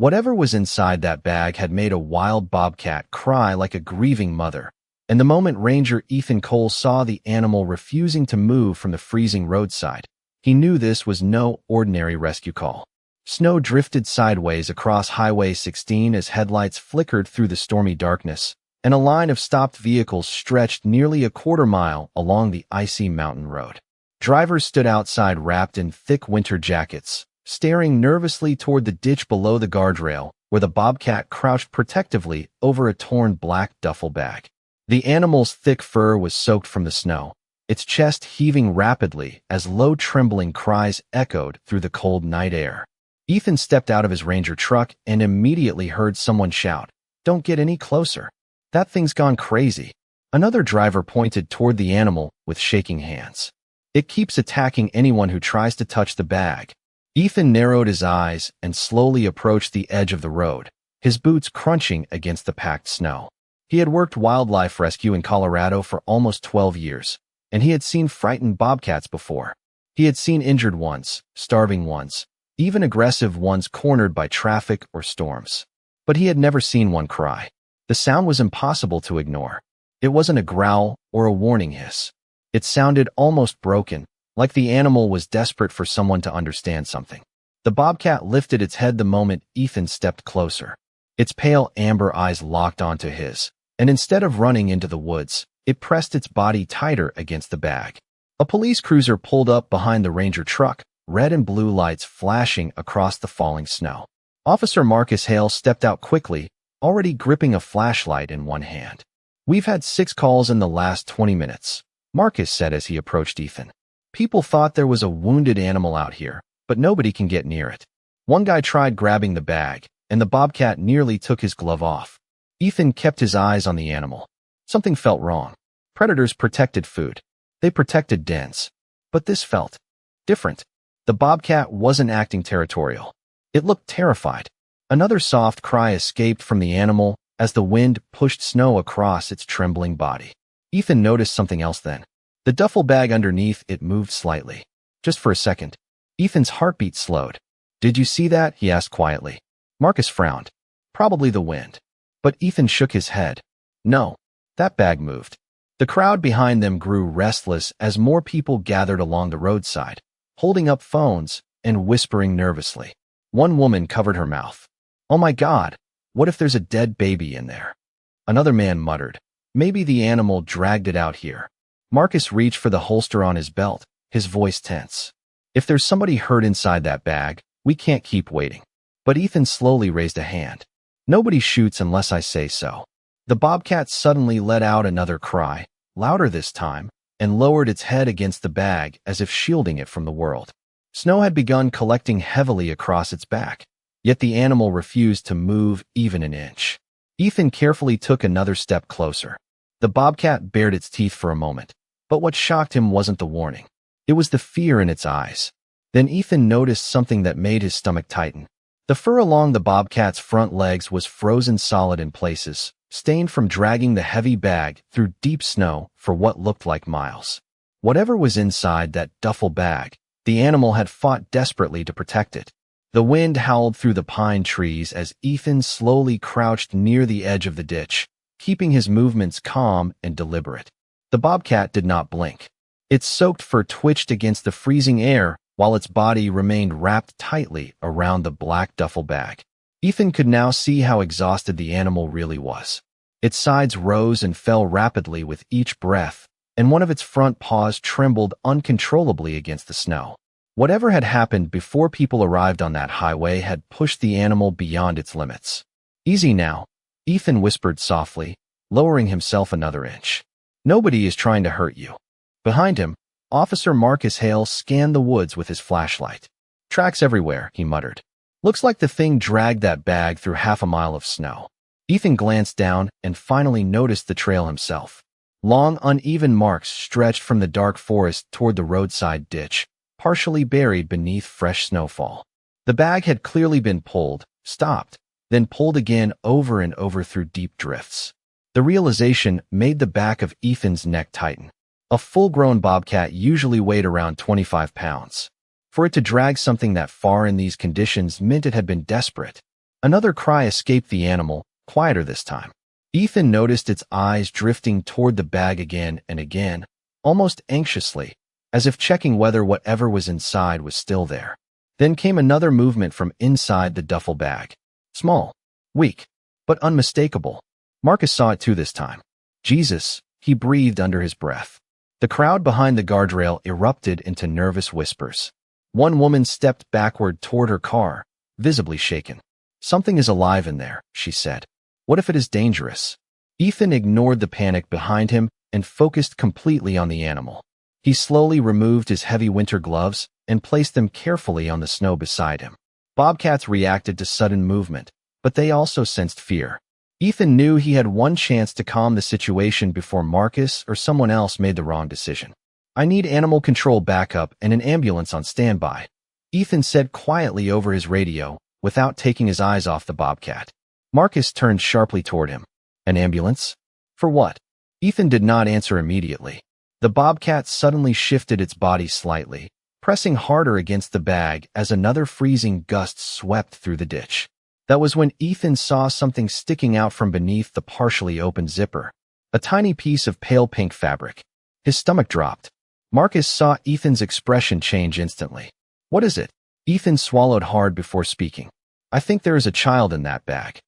Whatever was inside that bag had made a wild bobcat cry like a grieving mother, and the moment Ranger Ethan Cole saw the animal refusing to move from the freezing roadside, he knew this was no ordinary rescue call. Snow drifted sideways across Highway 16 as headlights flickered through the stormy darkness, and a line of stopped vehicles stretched nearly a quarter-mile along the icy mountain road. Drivers stood outside wrapped in thick winter jackets, staring nervously toward the ditch below the guardrail, where the bobcat crouched protectively over a torn black duffel bag. The animal's thick fur was soaked from the snow, its chest heaving rapidly as low trembling cries echoed through the cold night air. Ethan stepped out of his Ranger truck and immediately heard someone shout, "Don't get any closer. That thing's gone crazy." Another driver pointed toward the animal with shaking hands. "It keeps attacking anyone who tries to touch the bag." Ethan narrowed his eyes and slowly approached the edge of the road, his boots crunching against the packed snow. He had worked wildlife rescue in Colorado for almost 12 years, and he had seen frightened bobcats before. He had seen injured ones, starving ones, even aggressive ones cornered by traffic or storms. But he had never seen one cry. The sound was impossible to ignore. It wasn't a growl or a warning hiss. It sounded almost broken, like the animal was desperate for someone to understand something. The bobcat lifted its head the moment Ethan stepped closer. Its pale amber eyes locked onto his, and instead of running into the woods, it pressed its body tighter against the bag. A police cruiser pulled up behind the Ranger truck, red and blue lights flashing across the falling snow. Officer Marcus Hale stepped out quickly, already gripping a flashlight in one hand. "We've had 6 calls in the last 20 minutes, Marcus said as he approached Ethan. "People thought there was a wounded animal out here, but nobody can get near it." One guy tried grabbing the bag, and the bobcat nearly took his glove off. Ethan kept his eyes on the animal. Something felt wrong. Predators protected food. They protected dens. But this felt different. The bobcat wasn't acting territorial. It looked terrified. Another soft cry escaped from the animal as the wind pushed snow across its trembling body. Ethan noticed something else then. The duffel bag underneath it moved slightly. Just for a second. Ethan's heartbeat slowed. "Did you see that?" he asked quietly. Marcus frowned. "Probably the wind." But Ethan shook his head. "No, that bag moved." The crowd behind them grew restless as more people gathered along the roadside, holding up phones and whispering nervously. One woman covered her mouth. "Oh my God, what if there's a dead baby in there?" Another man muttered, "Maybe the animal dragged it out here." Marcus reached for the holster on his belt, his voice tense. "If there's somebody hurt inside that bag, we can't keep waiting." But Ethan slowly raised a hand. "Nobody shoots unless I say so." The bobcat suddenly let out another cry, louder this time, and lowered its head against the bag as if shielding it from the world. Snow had begun collecting heavily across its back, yet the animal refused to move even an inch. Ethan carefully took another step closer. The bobcat bared its teeth for a moment, but what shocked him wasn't the warning. It was the fear in its eyes. Then Ethan noticed something that made his stomach tighten. The fur along the bobcat's front legs was frozen solid in places, stained from dragging the heavy bag through deep snow for what looked like miles. Whatever was inside that duffel bag, the animal had fought desperately to protect it. The wind howled through the pine trees as Ethan slowly crouched near the edge of the ditch, keeping his movements calm and deliberate. The bobcat did not blink. Its soaked fur twitched against the freezing air while its body remained wrapped tightly around the black duffel bag. Ethan could now see how exhausted the animal really was. Its sides rose and fell rapidly with each breath, and one of its front paws trembled uncontrollably against the snow. Whatever had happened before people arrived on that highway had pushed the animal beyond its limits. "Easy now," Ethan whispered softly, lowering himself another inch. "Nobody is trying to hurt you." Behind him, Officer Marcus Hale scanned the woods with his flashlight. "Tracks everywhere," he muttered. "Looks like the thing dragged that bag through half a mile of snow." Ethan glanced down and finally noticed the trail himself. Long, uneven marks stretched from the dark forest toward the roadside ditch, partially buried beneath fresh snowfall. The bag had clearly been pulled, stopped, then pulled again over and over through deep drifts. The realization made the back of Ethan's neck tighten. A full-grown bobcat usually weighed around 25 pounds. For it to drag something that far in these conditions meant it had been desperate. Another cry escaped the animal, quieter this time. Ethan noticed its eyes drifting toward the bag again and again, almost anxiously, as if checking whether whatever was inside was still there. Then came another movement from inside the duffel bag. Small, weak, but unmistakable. Marcus saw it too this time. Jesus, he breathed under his breath. The crowd behind the guardrail erupted into nervous whispers. One woman stepped backward toward her car, visibly shaken. Something is alive in there, she said. What if it is dangerous? Ethan ignored the panic behind him and focused completely on the animal. He slowly removed his heavy winter gloves and placed them carefully on the snow beside him. Bobcats reacted to sudden movement, but they also sensed fear. Ethan knew he had one chance to calm the situation before Marcus or someone else made the wrong decision. I need animal control backup and an ambulance on standby, Ethan said quietly over his radio, without taking his eyes off the Bobcat. Marcus turned sharply toward him. An ambulance? For what? Ethan did not answer immediately. The Bobcat suddenly shifted its body slightly, pressing harder against the bag as another freezing gust swept through the ditch. That was when Ethan saw something sticking out from beneath the partially opened zipper. A tiny piece of pale pink fabric. His stomach dropped. Marcus saw Ethan's expression change instantly. What is it? Ethan swallowed hard before speaking. I think there is a child in that bag.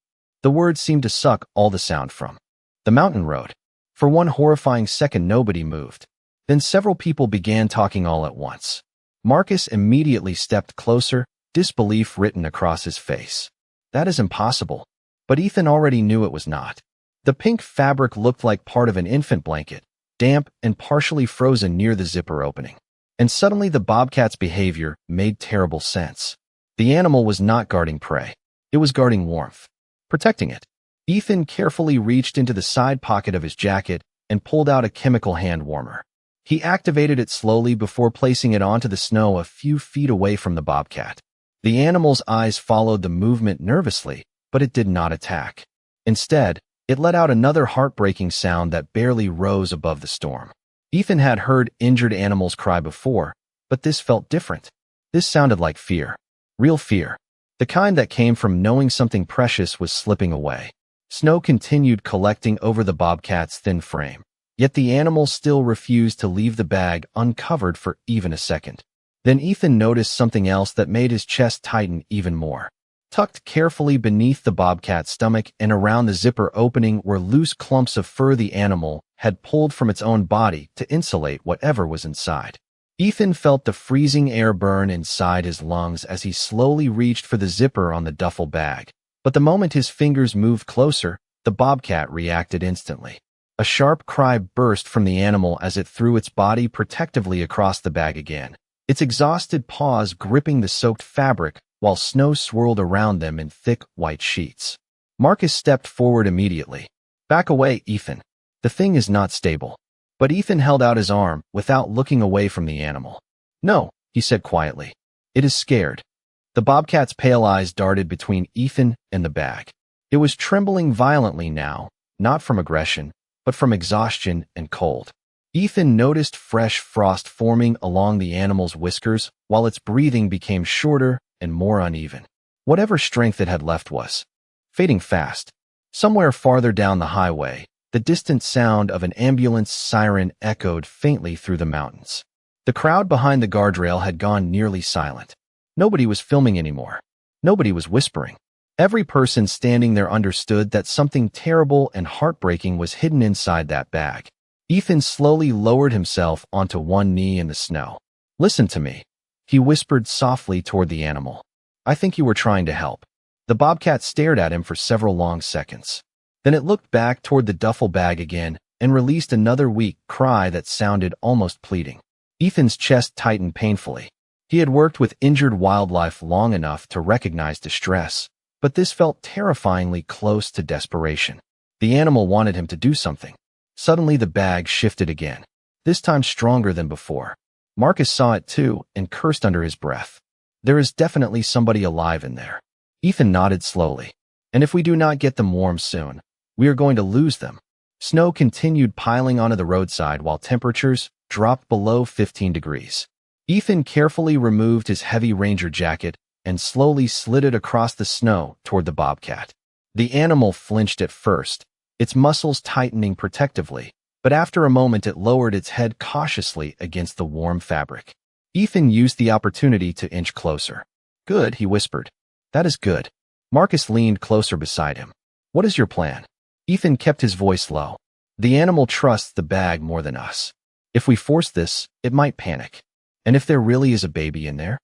The words seemed to suck all the sound from the mountain road. For one horrifying second, nobody moved. Then several people began talking all at once. Marcus immediately stepped closer, disbelief written across his face. That is impossible. But Ethan already knew it was not. The pink fabric looked like part of an infant blanket, damp and partially frozen near the zipper opening. And suddenly the Bobcat's behavior made terrible sense. The animal was not guarding prey. It was guarding warmth, protecting it. Ethan carefully reached into the side pocket of his jacket and pulled out a chemical hand warmer. He activated it slowly before placing it onto the snow a few feet away from the Bobcat. The animal's eyes followed the movement nervously, but it did not attack. Instead, it let out another heartbreaking sound that barely rose above the storm. Ethan had heard injured animals cry before, but this felt different. This sounded like fear. Real fear. The kind that came from knowing something precious was slipping away. Snow continued collecting over the Bobcat's thin frame. Yet the animal still refused to leave the bag uncovered for even a second. Then Ethan noticed something else that made his chest tighten even more. Tucked carefully beneath the Bobcat's stomach and around the zipper opening were loose clumps of fur the animal had pulled from its own body to insulate whatever was inside. Ethan felt the freezing air burn inside his lungs as he slowly reached for the zipper on the duffel bag. But the moment his fingers moved closer, the Bobcat reacted instantly. A sharp cry burst from the animal as it threw its body protectively across the bag again, its exhausted paws gripping the soaked fabric while snow swirled around them in thick white sheets. Marcus stepped forward immediately. Back away, Ethan. The thing is not stable. But Ethan held out his arm without looking away from the animal. No, he said quietly. It is scared. The Bobcat's pale eyes darted between Ethan and the bag. It was trembling violently now, not from aggression, but from exhaustion and cold. Ethan noticed fresh frost forming along the animal's whiskers, while its breathing became shorter and more uneven. Whatever strength it had left was fading fast. Somewhere farther down the highway, the distant sound of an ambulance siren echoed faintly through the mountains. The crowd behind the guardrail had gone nearly silent. Nobody was filming anymore. Nobody was whispering. Every person standing there understood that something terrible and heartbreaking was hidden inside that bag. Ethan slowly lowered himself onto one knee in the snow. Listen to me, he whispered softly toward the animal. I think you were trying to help. The Bobcat stared at him for several long seconds. Then it looked back toward the duffel bag again and released another weak cry that sounded almost pleading. Ethan's chest tightened painfully. He had worked with injured wildlife long enough to recognize distress, but this felt terrifyingly close to desperation. The animal wanted him to do something. Suddenly the bag shifted again, this time stronger than before. Marcus saw it too and cursed under his breath. There is definitely somebody alive in there. Ethan nodded slowly. And if we do not get them warm soon, we are going to lose them. Snow continued piling onto the roadside while temperatures dropped below 15 degrees. Ethan carefully removed his heavy ranger jacket and slowly slid it across the snow toward the bobcat. The animal flinched at first, its muscles tightening protectively, but after a moment it lowered its head cautiously against the warm fabric. Ethan used the opportunity to inch closer. "Good," he whispered. "That is good." Marcus leaned closer beside him. "What is your plan?" Ethan kept his voice low. "The animal trusts the bag more than us. If we force this, it might panic. And if there really is a baby in there?"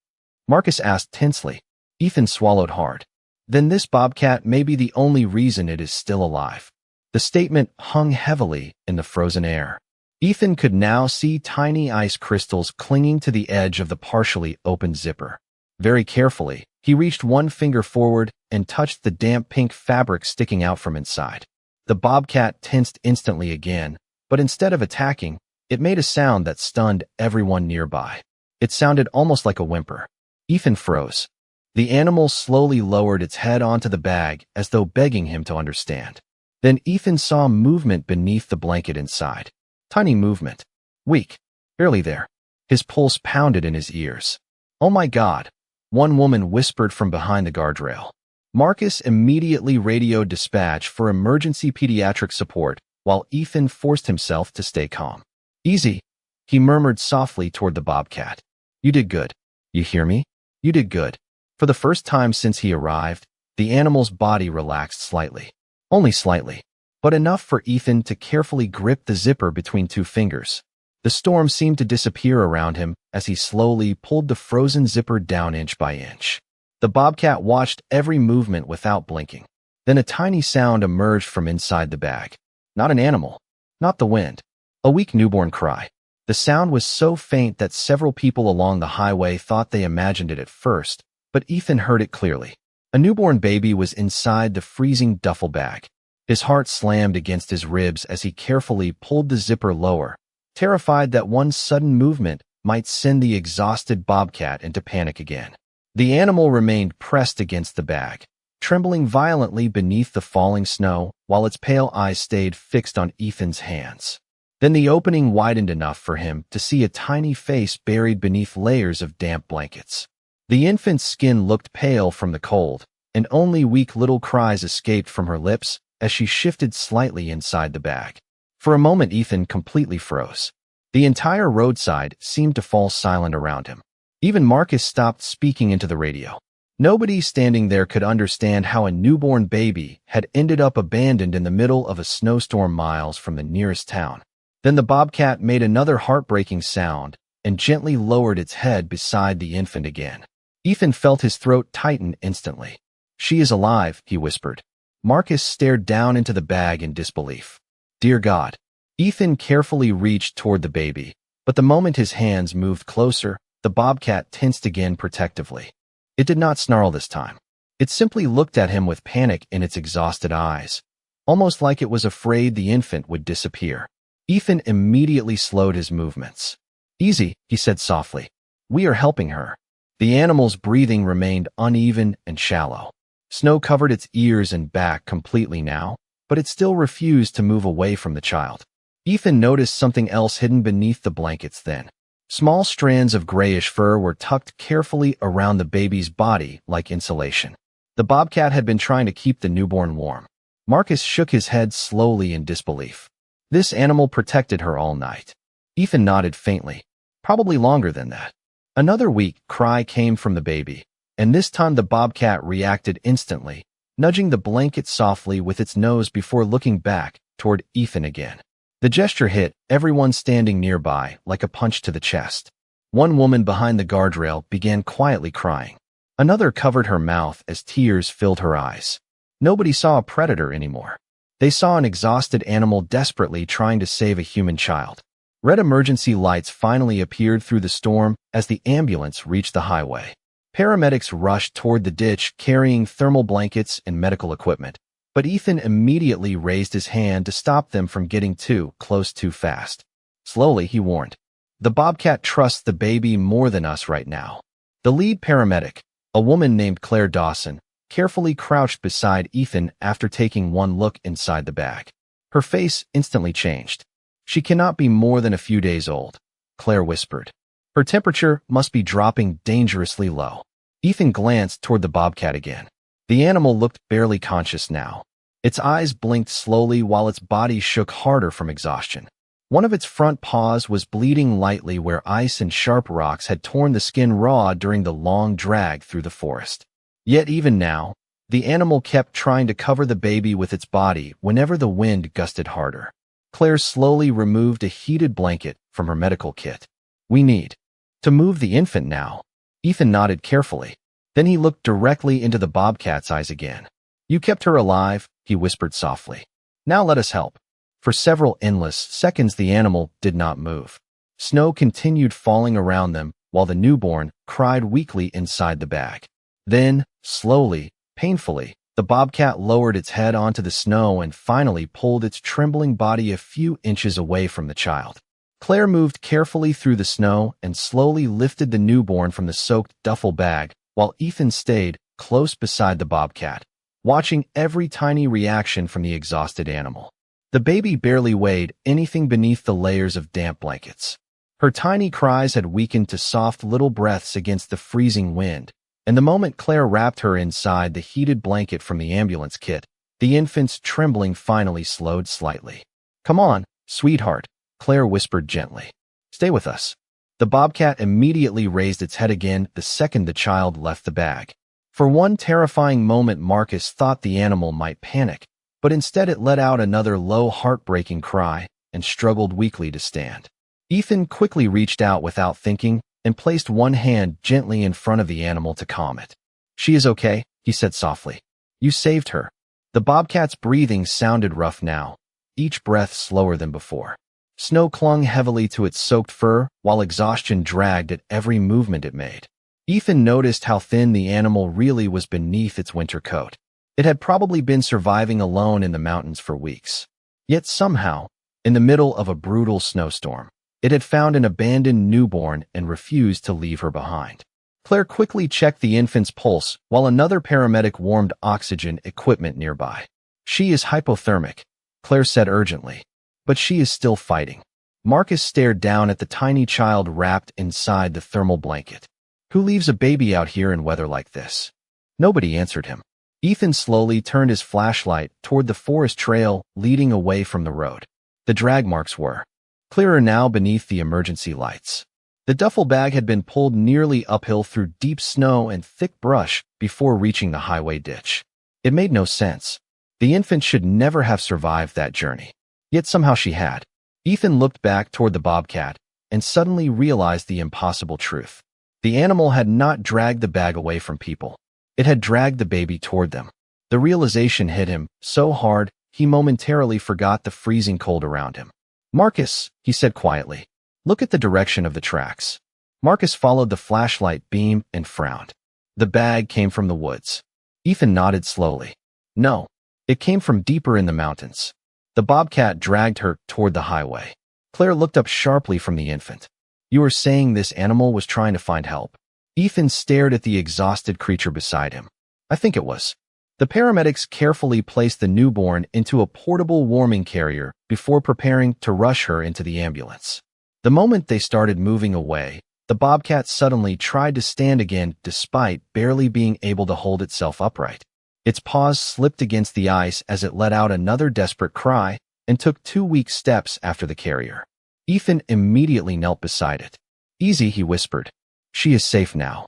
Marcus asked tensely. Ethan swallowed hard. "Then this bobcat may be the only reason it is still alive." The statement hung heavily in the frozen air. Ethan could now see tiny ice crystals clinging to the edge of the partially opened zipper. Very carefully, he reached one finger forward and touched the damp pink fabric sticking out from inside. The bobcat tensed instantly again, but instead of attacking, it made a sound that stunned everyone nearby. It sounded almost like a whimper. Ethan froze. The animal slowly lowered its head onto the bag as though begging him to understand. Then Ethan saw movement beneath the blanket inside. Tiny movement. Weak. Barely there. His pulse pounded in his ears. "Oh my God," one woman whispered from behind the guardrail. Marcus immediately radioed dispatch for emergency pediatric support while Ethan forced himself to stay calm. "Easy," he murmured softly toward the bobcat. "You did good. You hear me? You did good." For the first time since he arrived, the animal's body relaxed slightly. Only slightly, but enough for Ethan to carefully grip the zipper between two fingers. The storm seemed to disappear around him as he slowly pulled the frozen zipper down inch by inch. The bobcat watched every movement without blinking. Then a tiny sound emerged from inside the bag. Not an animal. Not the wind. A weak newborn cry. The sound was so faint that several people along the highway thought they imagined it at first, but Ethan heard it clearly. A newborn baby was inside the freezing duffel bag. His heart slammed against his ribs as he carefully pulled the zipper lower, terrified that one sudden movement might send the exhausted bobcat into panic again. The animal remained pressed against the bag, trembling violently beneath the falling snow while its pale eyes stayed fixed on Ethan's hands. Then the opening widened enough for him to see a tiny face buried beneath layers of damp blankets. The infant's skin looked pale from the cold, and only weak little cries escaped from her lips as she shifted slightly inside the bag. For a moment Ethan completely froze. The entire roadside seemed to fall silent around him. Even Marcus stopped speaking into the radio. Nobody standing there could understand how a newborn baby had ended up abandoned in the middle of a snowstorm miles from the nearest town. Then the bobcat made another heartbreaking sound and gently lowered its head beside the infant again. Ethan felt his throat tighten instantly. "She is alive," he whispered. Marcus stared down into the bag in disbelief. "Dear God." Ethan carefully reached toward the baby, but the moment his hands moved closer, the bobcat tensed again protectively. It did not snarl this time. It simply looked at him with panic in its exhausted eyes, almost like it was afraid the infant would disappear. Ethan immediately slowed his movements. "Easy," he said softly. "We are helping her." The animal's breathing remained uneven and shallow. Snow covered its ears and back completely now, but it still refused to move away from the child. Ethan noticed something else hidden beneath the blankets then. Small strands of grayish fur were tucked carefully around the baby's body like insulation. The bobcat had been trying to keep the newborn warm. Marcus shook his head slowly in disbelief. This animal protected her all night. Ethan nodded faintly. Probably longer than that. Another weak cry came from the baby, and this time the bobcat reacted instantly, nudging the blanket softly with its nose before looking back toward Ethan again. The gesture hit everyone standing nearby like a punch to the chest. One woman behind the guardrail began quietly crying. Another covered her mouth as tears filled her eyes. Nobody saw a predator anymore. They saw an exhausted animal desperately trying to save a human child. Red emergency lights finally appeared through the storm as the ambulance reached the highway. Paramedics rushed toward the ditch carrying thermal blankets and medical equipment, but Ethan immediately raised his hand to stop them from getting too close too fast. Slowly, he warned, "The bobcat trusts the baby more than us right now." The lead paramedic, a woman named Claire Dawson, carefully crouched beside Ethan after taking one look inside the bag. Her face instantly changed. "She cannot be more than a few days old," Claire whispered. "Her temperature must be dropping dangerously low." Ethan glanced toward the bobcat again. The animal looked barely conscious now. Its eyes blinked slowly while its body shook harder from exhaustion. One of its front paws was bleeding lightly where ice and sharp rocks had torn the skin raw during the long drag through the forest. Yet even now, the animal kept trying to cover the baby with its body whenever the wind gusted harder. Claire slowly removed a heated blanket from her medical kit. "We need to move the infant now." Ethan nodded carefully. Then he looked directly into the bobcat's eyes again. "You kept her alive," he whispered softly. "Now let us help." For several endless seconds the animal did not move. Snow continued falling around them while the newborn cried weakly inside the bag. Then, slowly, painfully, the bobcat lowered its head onto the snow and finally pulled its trembling body a few inches away from the child. Claire moved carefully through the snow and slowly lifted the newborn from the soaked duffel bag while Ethan stayed close beside the bobcat, watching every tiny reaction from the exhausted animal. The baby barely weighed anything beneath the layers of damp blankets. Her tiny cries had weakened to soft little breaths against the freezing wind, and the moment Claire wrapped her inside the heated blanket from the ambulance kit, the infant's trembling finally slowed slightly. "Come on, sweetheart," Claire whispered gently. "Stay with us." The bobcat immediately raised its head again the second the child left the bag. For one terrifying moment Marcus thought the animal might panic, but instead it let out another low, heartbreaking cry and struggled weakly to stand. Ethan quickly reached out without thinking and placed one hand gently in front of the animal to calm it. "She is okay," he said softly. "You saved her." The bobcat's breathing sounded rough now, each breath slower than before. Snow clung heavily to its soaked fur while exhaustion dragged at every movement it made. Ethan noticed how thin the animal really was beneath its winter coat. It had probably been surviving alone in the mountains for weeks. Yet somehow, in the middle of a brutal snowstorm, it had found an abandoned newborn and refused to leave her behind. Claire quickly checked the infant's pulse while another paramedic warmed oxygen equipment nearby. "She is hypothermic," Claire said urgently, "but she is still fighting." Marcus stared down at the tiny child wrapped inside the thermal blanket. "Who leaves a baby out here in weather like this?" Nobody answered him. Ethan slowly turned his flashlight toward the forest trail leading away from the road. The drag marks were clearer now beneath the emergency lights. The duffel bag had been pulled nearly uphill through deep snow and thick brush before reaching the highway ditch. It made no sense. The infant should never have survived that journey. Yet somehow she had. Ethan looked back toward the bobcat and suddenly realized the impossible truth. The animal had not dragged the bag away from people. It had dragged the baby toward them. The realization hit him so hard he momentarily forgot the freezing cold around him. "Marcus," he said quietly, "look at the direction of the tracks." Marcus followed the flashlight beam and frowned. The bag came from the woods. Ethan nodded slowly. "No, it came from deeper in the mountains." The bobcat dragged her toward the highway. Claire looked up sharply from the infant. "You are saying this animal was trying to find help?" Ethan stared at the exhausted creature beside him. "I think it was." The paramedics carefully placed the newborn into a portable warming carrier before preparing to rush her into the ambulance. The moment they started moving away, the bobcat suddenly tried to stand again despite barely being able to hold itself upright. Its paws slipped against the ice as it let out another desperate cry and took 2 weak steps after the carrier. Ethan immediately knelt beside it. "Easy," he whispered. "She is safe now."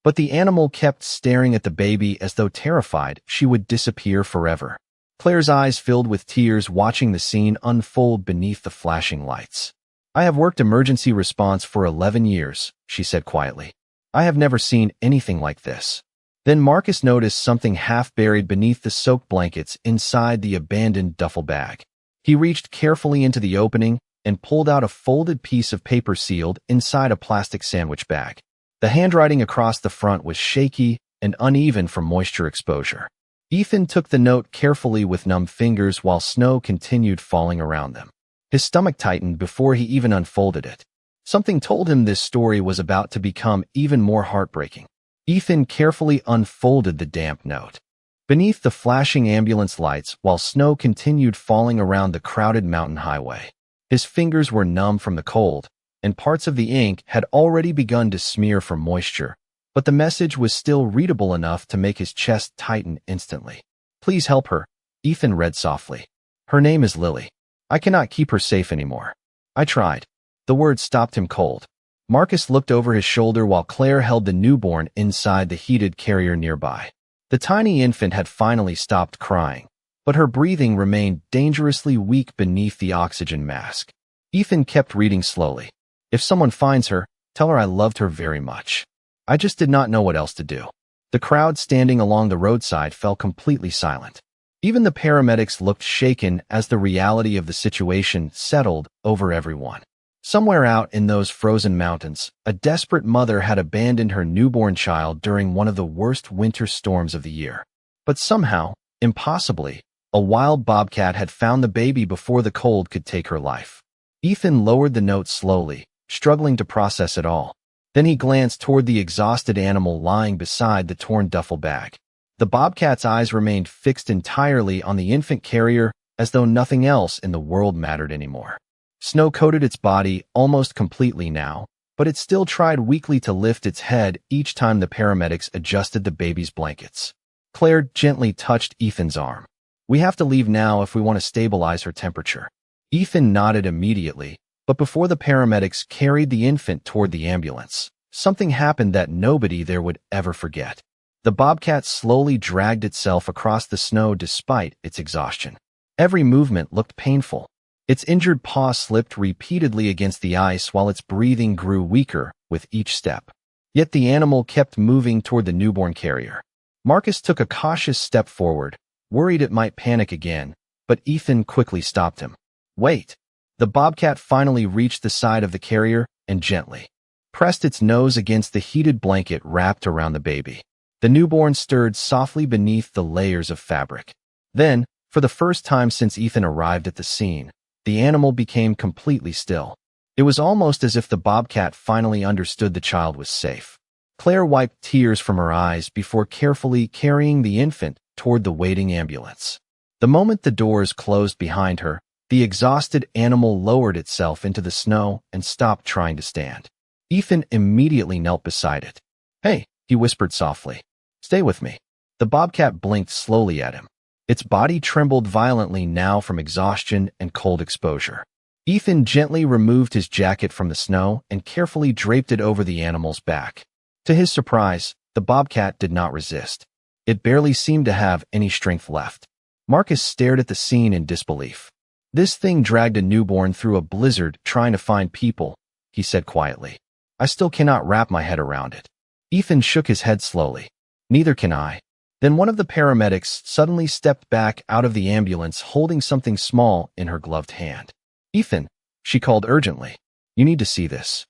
But the animal kept staring at the baby as though terrified she would disappear forever. Claire's eyes filled with tears watching the scene unfold beneath the flashing lights. "I have worked emergency response for 11 years, she said quietly. "I have never seen anything like this." Then Marcus noticed something half buried beneath the soaked blankets inside the abandoned duffel bag. He reached carefully into the opening and pulled out a folded piece of paper sealed inside a plastic sandwich bag. The handwriting across the front was shaky and uneven from moisture exposure. Ethan took the note carefully with numb fingers while snow continued falling around them. His stomach tightened before he even unfolded it. Something told him this story was about to become even more heartbreaking. Ethan carefully unfolded the damp note. Beneath the flashing ambulance lights while snow continued falling around the crowded mountain highway. His fingers were numb from the cold, and parts of the ink had already begun to smear from moisture, but the message was still readable enough to make his chest tighten instantly. Please help her, Ethan read softly. Her name is Lily. I cannot keep her safe anymore. I tried. The words stopped him cold. Marcus looked over his shoulder while Claire held the newborn inside the heated carrier nearby. The tiny infant had finally stopped crying, but her breathing remained dangerously weak beneath the oxygen mask. Ethan kept reading slowly. If someone finds her, tell her I loved her very much. I just did not know what else to do. The crowd standing along the roadside fell completely silent. Even the paramedics looked shaken as the reality of the situation settled over everyone. Somewhere out in those frozen mountains, a desperate mother had abandoned her newborn child during one of the worst winter storms of the year. But somehow, impossibly, a wild bobcat had found the baby before the cold could take her life. Ethan lowered the note slowly, struggling to process it all. Then he glanced toward the exhausted animal lying beside the torn duffel bag. The bobcat's eyes remained fixed entirely on the infant carrier, as though nothing else in the world mattered anymore. Snow coated its body almost completely now, but it still tried weakly to lift its head each time the paramedics adjusted the baby's blankets. Claire gently touched Ethan's arm. We have to leave now if we want to stabilize her temperature. Ethan nodded immediately, but before the paramedics carried the infant toward the ambulance, something happened that nobody there would ever forget. The bobcat slowly dragged itself across the snow despite its exhaustion. Every movement looked painful. Its injured paw slipped repeatedly against the ice while its breathing grew weaker with each step. Yet the animal kept moving toward the newborn carrier. Marcus took a cautious step forward, worried it might panic again, but Ethan quickly stopped him. Wait! The bobcat finally reached the side of the carrier and gently pressed its nose against the heated blanket wrapped around the baby. The newborn stirred softly beneath the layers of fabric. Then, for the first time since Ethan arrived at the scene, the animal became completely still. It was almost as if the bobcat finally understood the child was safe. Claire wiped tears from her eyes before carefully carrying the infant toward the waiting ambulance. The moment the doors closed behind her, the exhausted animal lowered itself into the snow and stopped trying to stand. Ethan immediately knelt beside it. Hey, he whispered softly. Stay with me. The bobcat blinked slowly at him. Its body trembled violently now from exhaustion and cold exposure. Ethan gently removed his jacket from the snow and carefully draped it over the animal's back. To his surprise, the bobcat did not resist. It barely seemed to have any strength left. Marcus stared at the scene in disbelief. This thing dragged a newborn through a blizzard trying to find people, he said quietly. I still cannot wrap my head around it. Ethan shook his head slowly. Neither can I. Then one of the paramedics suddenly stepped back out of the ambulance holding something small in her gloved hand. Ethan, she called urgently. You need to see this.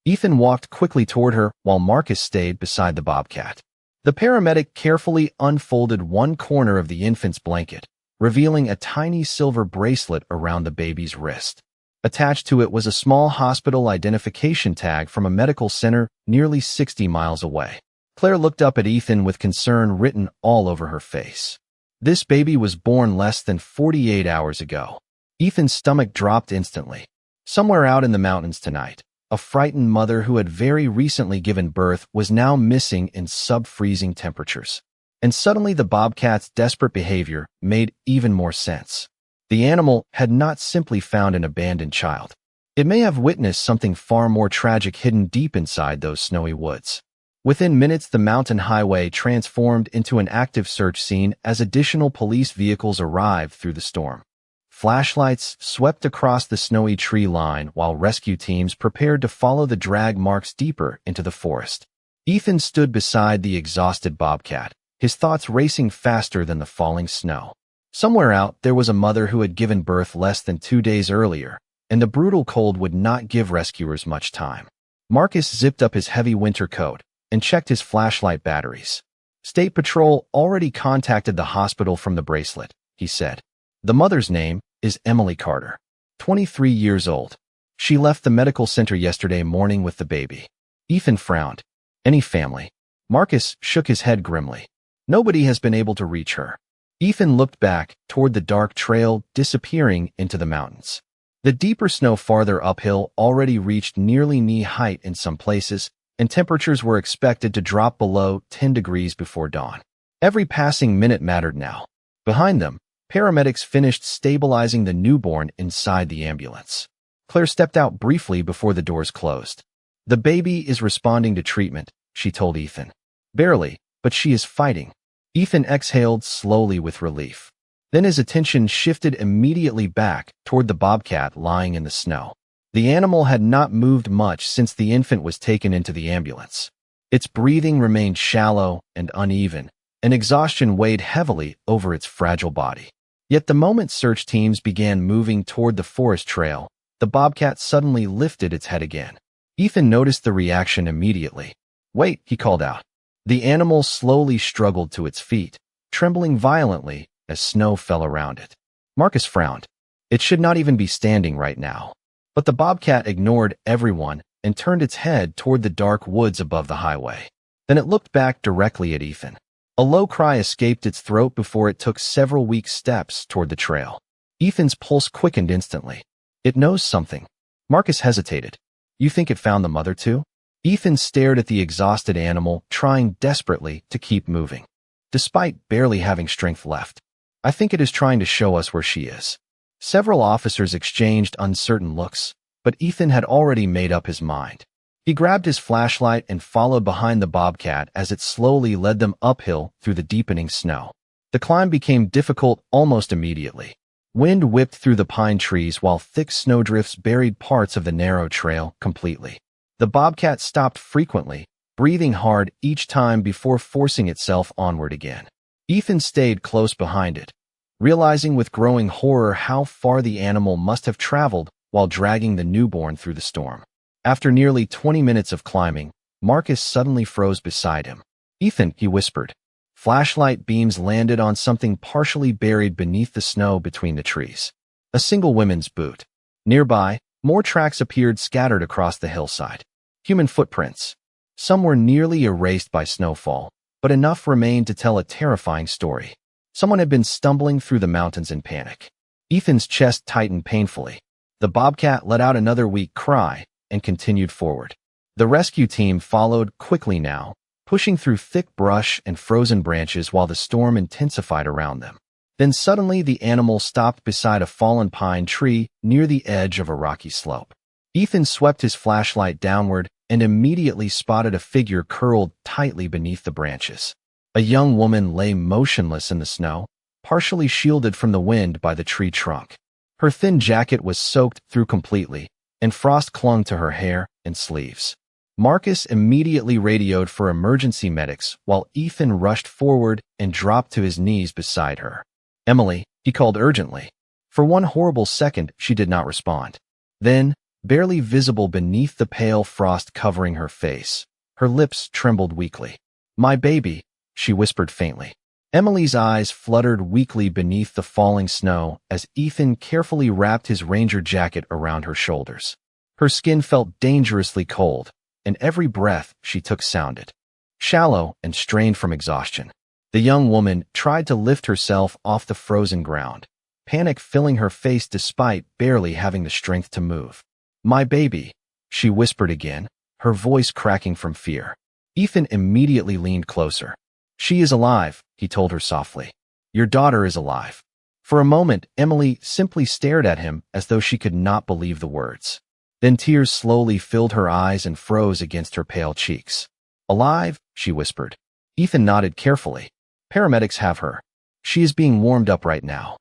Ethan walked quickly toward her while Marcus stayed beside the bobcat. The paramedic carefully unfolded one corner of the infant's blanket, revealing a tiny silver bracelet around the baby's wrist. Attached to it was a small hospital identification tag from a medical center nearly 60 miles away. Claire looked up at Ethan with concern written all over her face. This baby was born less than 48 hours ago. Ethan's stomach dropped instantly. Somewhere out in the mountains tonight, a frightened mother who had very recently given birth was now missing in sub-freezing temperatures. And suddenly the bobcat's desperate behavior made even more sense. The animal had not simply found an abandoned child. It may have witnessed something far more tragic hidden deep inside those snowy woods. Within minutes, the mountain highway transformed into an active search scene as additional police vehicles arrived through the storm. Flashlights swept across the snowy tree line while rescue teams prepared to follow the drag marks deeper into the forest. Ethan stood beside the exhausted bobcat, his thoughts racing faster than the falling snow. Somewhere out, there was a mother who had given birth less than 2 days earlier, and the brutal cold would not give rescuers much time. Marcus zipped up his heavy winter coat and checked his flashlight batteries. State Patrol already contacted the hospital from the bracelet, he said. The mother's name is Emily Carter, 23 years old. She left the medical center yesterday morning with the baby. Ethan frowned. Any family? Marcus shook his head grimly. Nobody has been able to reach her. Ethan looked back toward the dark trail disappearing into the mountains. The deeper snow farther uphill already reached nearly knee height in some places, and temperatures were expected to drop below 10 degrees before dawn. Every passing minute mattered now. Behind them, paramedics finished stabilizing the newborn inside the ambulance. Claire stepped out briefly before the doors closed. "The baby is responding to treatment," she told Ethan. "Barely, but she is fighting." Ethan exhaled slowly with relief. Then his attention shifted immediately back toward the bobcat lying in the snow. The animal had not moved much since the infant was taken into the ambulance. Its breathing remained shallow and uneven, and exhaustion weighed heavily over its fragile body. Yet the moment search teams began moving toward the forest trail, the bobcat suddenly lifted its head again. Ethan noticed the reaction immediately. "Wait," he called out. The animal slowly struggled to its feet, trembling violently as snow fell around it. Marcus frowned. It should not even be standing right now. But the bobcat ignored everyone and turned its head toward the dark woods above the highway. Then it looked back directly at Ethan. A low cry escaped its throat before it took several weak steps toward the trail. Ethan's pulse quickened instantly. "It knows something." Marcus hesitated. "You think it found the mother too?" Ethan stared at the exhausted animal, trying desperately to keep moving, despite barely having strength left. "I think it is trying to show us where she is." Several officers exchanged uncertain looks, but Ethan had already made up his mind. He grabbed his flashlight and followed behind the bobcat as it slowly led them uphill through the deepening snow. The climb became difficult almost immediately. Wind whipped through the pine trees while thick snowdrifts buried parts of the narrow trail completely. The bobcat stopped frequently, breathing hard each time before forcing itself onward again. Ethan stayed close behind it, realizing with growing horror how far the animal must have traveled while dragging the newborn through the storm. After nearly 20 minutes of climbing, Marcus suddenly froze beside him. "Ethan," he whispered. Flashlight beams landed on something partially buried beneath the snow between the trees. A single women's boot. Nearby, more tracks appeared scattered across the hillside. Human footprints. Some were nearly erased by snowfall, but enough remained to tell a terrifying story. Someone had been stumbling through the mountains in panic. Ethan's chest tightened painfully. The bobcat let out another weak cry and continued forward. The rescue team followed quickly now, pushing through thick brush and frozen branches while the storm intensified around them. Then suddenly the animal stopped beside a fallen pine tree near the edge of a rocky slope. Ethan swept his flashlight downward and immediately spotted a figure curled tightly beneath the branches. A young woman lay motionless in the snow, partially shielded from the wind by the tree trunk. Her thin jacket was soaked through completely, and frost clung to her hair and sleeves. Marcus immediately radioed for emergency medics while Ethan rushed forward and dropped to his knees beside her. "Emily," he called urgently. For one horrible second, she did not respond. Then, barely visible beneath the pale frost covering her face, her lips trembled weakly. "My baby," she whispered faintly. Emily's eyes fluttered weakly beneath the falling snow as Ethan carefully wrapped his ranger jacket around her shoulders. Her skin felt dangerously cold, and every breath she took sounded shallow and strained from exhaustion. The young woman tried to lift herself off the frozen ground, panic filling her face despite barely having the strength to move. "My baby," she whispered again, her voice cracking from fear. Ethan immediately leaned closer. "She is alive," he told her softly. "Your daughter is alive." For a moment, Emily simply stared at him as though she could not believe the words. Then tears slowly filled her eyes and froze against her pale cheeks. "Alive?" she whispered. Ethan nodded carefully. "Paramedics have her. She is being warmed up right now."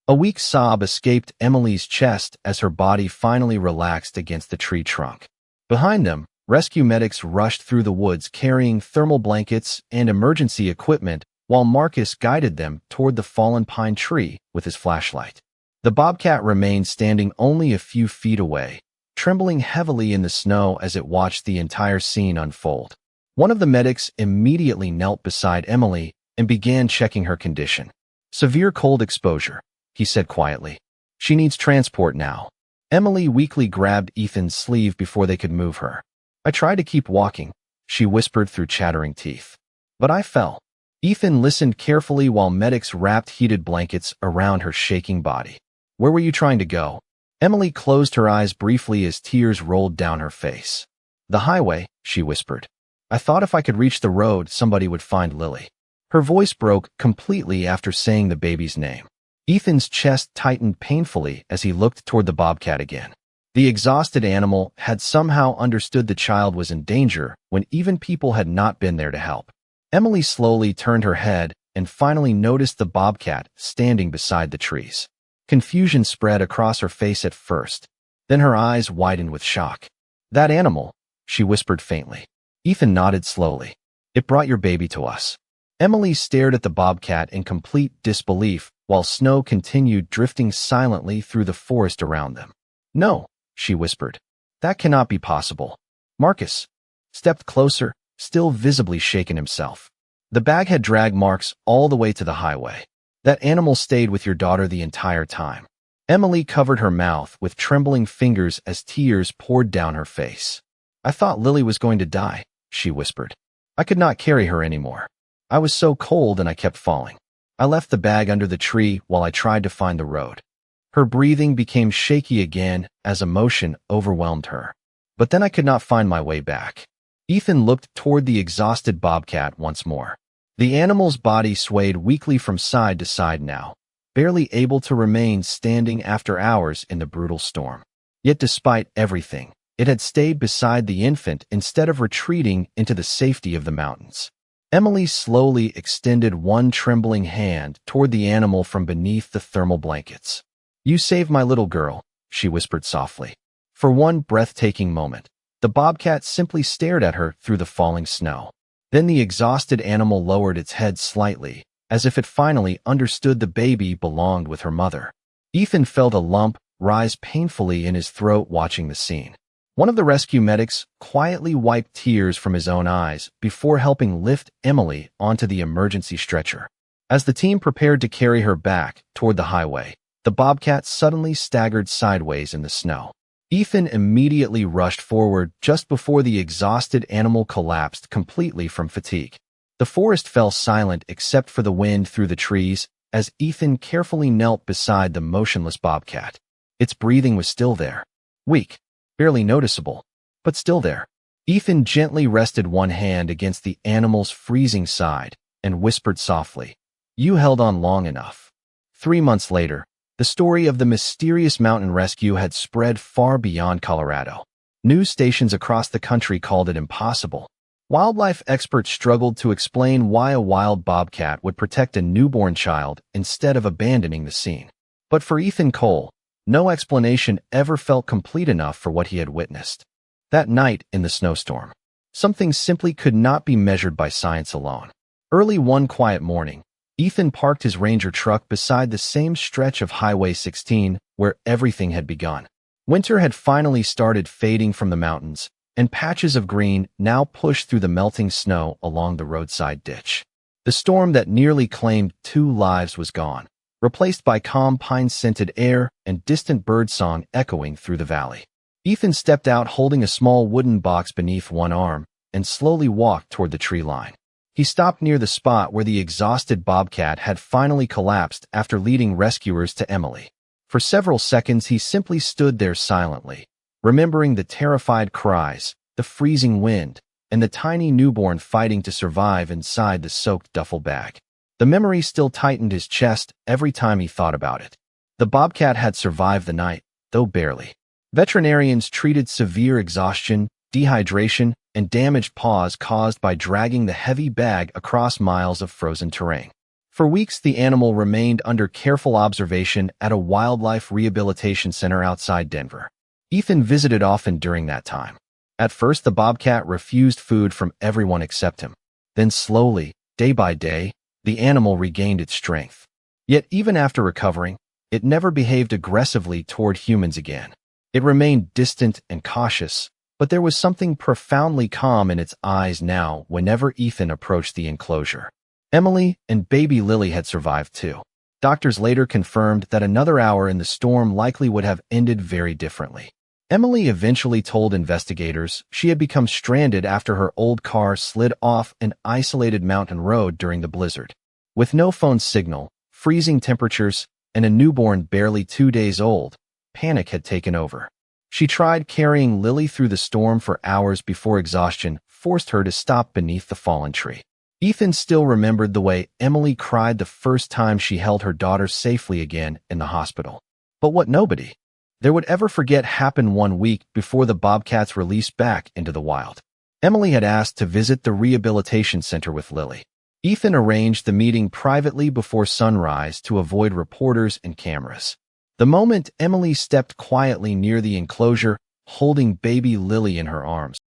A weak sob escaped Emily's chest as her body finally relaxed against the tree trunk. Behind them, rescue medics rushed through the woods carrying thermal blankets and emergency equipment while Marcus guided them toward the fallen pine tree with his flashlight. The bobcat remained standing only a few feet away, trembling heavily in the snow as it watched the entire scene unfold. One of the medics immediately knelt beside Emily and began checking her condition. "Severe cold exposure," he said quietly. "She needs transport now." Emily weakly grabbed Ethan's sleeve before they could move her. "I tried to keep walking," she whispered through chattering teeth. "But I fell." Ethan listened carefully while medics wrapped heated blankets around her shaking body. "Where were you trying to go?" Emily closed her eyes briefly as tears rolled down her face. The highway, she whispered. I thought if I could reach the road, somebody would find Lily. Her voice broke completely after saying the baby's name. Ethan's chest tightened painfully as he looked toward the bobcat again. The exhausted animal had somehow understood the child was in danger when even people had not been there to help. Emily slowly turned her head and finally noticed the bobcat standing beside the trees. Confusion spread across her face at first. Then her eyes widened with shock. That animal, she whispered faintly. Ethan nodded slowly. It brought your baby to us. Emily stared at the bobcat in complete disbelief while snow continued drifting silently through the forest around them. No, she whispered. That cannot be possible. Marcus stepped closer, still visibly shaken himself. The bag had drag marks all the way to the highway. That animal stayed with your daughter the entire time. Emily covered her mouth with trembling fingers as tears poured down her face. I thought Lily was going to die, she whispered. I could not carry her anymore. I was so cold and I kept falling. I left the bag under the tree while I tried to find the road. Her breathing became shaky again as emotion overwhelmed her. But then I could not find my way back. Ethan looked toward the exhausted bobcat once more. The animal's body swayed weakly from side to side now, barely able to remain standing after hours in the brutal storm. Yet despite everything, it had stayed beside the infant instead of retreating into the safety of the mountains. Emily slowly extended one trembling hand toward the animal from beneath the thermal blankets. You saved my little girl, she whispered softly. For one breathtaking moment, the bobcat simply stared at her through the falling snow. Then the exhausted animal lowered its head slightly, as if it finally understood the baby belonged with her mother. Ethan felt a lump rise painfully in his throat watching the scene. One of the rescue medics quietly wiped tears from his own eyes before helping lift Emily onto the emergency stretcher. As the team prepared to carry her back toward the highway, the bobcat suddenly staggered sideways in the snow. Ethan immediately rushed forward just before the exhausted animal collapsed completely from fatigue. The forest fell silent except for the wind through the trees as Ethan carefully knelt beside the motionless bobcat. Its breathing was still there. Weak, barely noticeable, but still there. Ethan gently rested one hand against the animal's freezing side and whispered softly, You held on long enough. 3 months later, the story of the mysterious mountain rescue had spread far beyond Colorado. News stations across the country called it impossible. Wildlife experts struggled to explain why a wild bobcat would protect a newborn child instead of abandoning the scene. But for Ethan Cole, no explanation ever felt complete enough for what he had witnessed. That night in the snowstorm, something simply could not be measured by science alone. Early one quiet morning, Ethan parked his Ranger truck beside the same stretch of Highway 16 where everything had begun. Winter had finally started fading from the mountains, and patches of green now pushed through the melting snow along the roadside ditch. The storm that nearly claimed 2 lives was gone, replaced by calm pine-scented air and distant birdsong echoing through the valley. Ethan stepped out holding a small wooden box beneath one arm and slowly walked toward the tree line. He stopped near the spot where the exhausted bobcat had finally collapsed after leading rescuers to Emily. For several seconds he simply stood there silently, remembering the terrified cries, the freezing wind, and the tiny newborn fighting to survive inside the soaked duffel bag. The memory still tightened his chest every time he thought about it. The bobcat had survived the night, though barely. Veterinarians treated severe exhaustion, dehydration, and damaged paws caused by dragging the heavy bag across miles of frozen terrain. For weeks, the animal remained under careful observation at a wildlife rehabilitation center outside Denver. Ethan visited often during that time. At first, the bobcat refused food from everyone except him. Then slowly, day by day, the animal regained its strength. Yet even after recovering, it never behaved aggressively toward humans again. It remained distant and cautious, but there was something profoundly calm in its eyes now whenever Ethan approached the enclosure. Emily and baby Lily had survived too. Doctors later confirmed that another hour in the storm likely would have ended very differently. Emily eventually told investigators she had become stranded after her old car slid off an isolated mountain road during the blizzard. With no phone signal, freezing temperatures, and a newborn barely 2 days old, panic had taken over. She tried carrying Lily through the storm for hours before exhaustion forced her to stop beneath the fallen tree. Ethan still remembered the way Emily cried the first time she held her daughter safely again in the hospital. But what nobody there would ever forget happened 1 week before the Bobcats released back into the wild. Emily had asked to visit the rehabilitation center with Lily. Ethan arranged the meeting privately before sunrise to avoid reporters and cameras. The moment Emily stepped quietly near the enclosure, holding baby Lily in her arms,